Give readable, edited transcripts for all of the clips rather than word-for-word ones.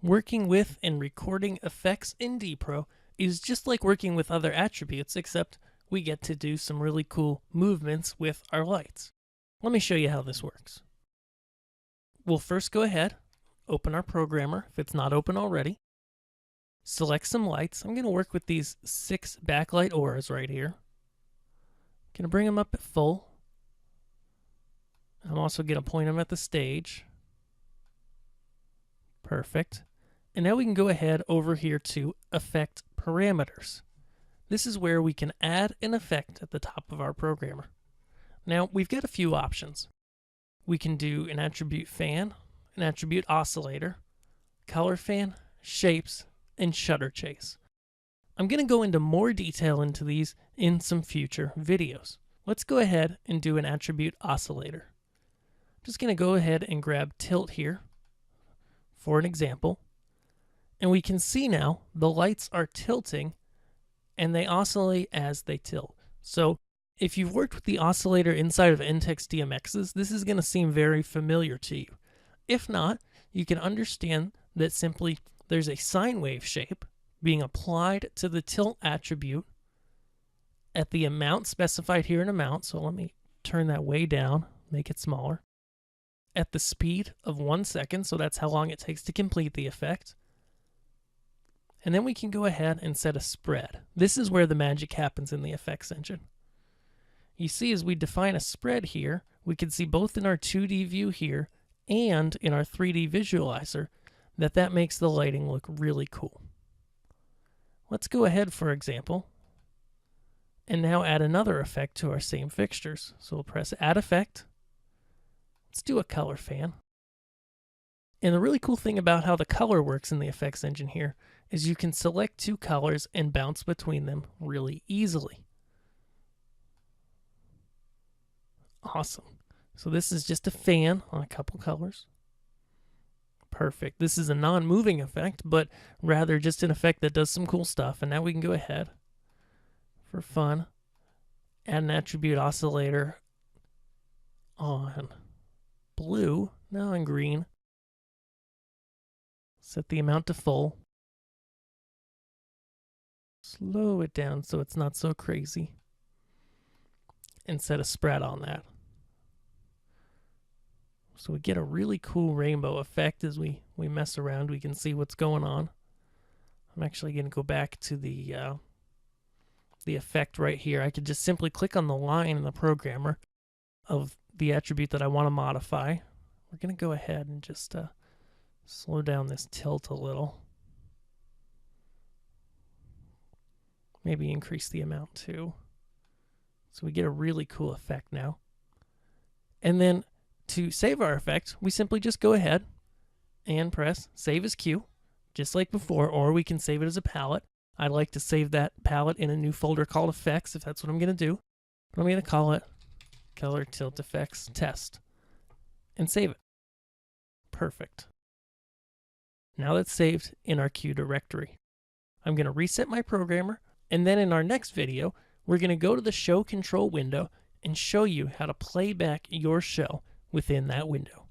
Working with and recording effects in D-Pro is just like working with other attributes, except we get to do some really cool movements with our lights. Let me show you how this works. We'll first go ahead, open our programmer if it's not open already, select some lights. I'm going to work with these 6 backlight auras right here. Going to bring them up at full. I'm also going to point them at the stage. Perfect. And now we can go ahead over here to Effect Parameters. This is where we can add an effect at the top of our programmer. Now, we've got a few options. We can do an attribute fan, an attribute oscillator, color fan, shapes, and shutter chase. I'm going to go into more detail into these in some future videos. Let's go ahead and do an attribute oscillator. I'm just going to go ahead and grab tilt here for an example. And we can see now the lights are tilting and they oscillate as they tilt. So if you've worked with the oscillator inside of ENTTEC's DMXs, this is going to seem very familiar to you. If not, you can understand that simply there's a sine wave shape being applied to the tilt attribute at the amount specified here in amount. So let me turn that way down, make it smaller. At the speed of 1 second, so that's how long it takes to complete the effect. And then we can go ahead and set a spread. This is where the magic happens in the effects engine. You see, as we define a spread here, we can see both in our 2D view here and in our 3D visualizer that makes the lighting look really cool. Let's go ahead, for example, and now add another effect to our same fixtures. So we'll press Add Effect. Let's do a color fan. And the really cool thing about how the color works in the effects engine here is you can select 2 colors and bounce between them really easily. Awesome. So this is just a fan on a couple colors. Perfect. This is a non-moving effect, but rather just an effect that does some cool stuff. And now we can go ahead, for fun, add an attribute oscillator on blue, now on green. Set the amount to full. Slow it down so it's not so crazy. And set a spread on that. So we get a really cool rainbow effect as we mess around. We can see what's going on. I'm actually going to go back to the effect right here. I could just simply click on the line in the programmer of the attribute that I want to modify. We're going to go ahead and just slow down this tilt a little. Maybe increase the amount too. So we get a really cool effect now. And then to save our effect, we simply just go ahead and press Save as Queue, just like before, or we can save it as a palette. I'd like to save that palette in a new folder called Effects, if that's what I'm going to do. But I'm going to call it Color Tilt Effects Test and save it. Perfect. Now that's saved in our queue directory. I'm going to reset my programmer, and then in our next video, we're going to go to the Show Control window and show you how to play back your show within that window.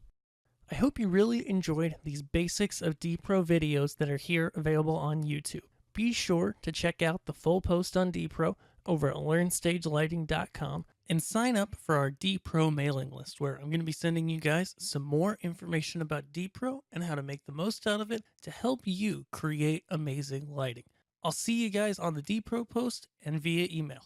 I hope you really enjoyed these basics of D-Pro videos that are here available on YouTube. Be sure to check out the full post on D-Pro over at LearnStageLighting.com and sign up for our D-Pro mailing list, where I'm going to be sending you guys some more information about D-Pro and how to make the most out of it to help you create amazing lighting. I'll see you guys on the D-Pro post and via email.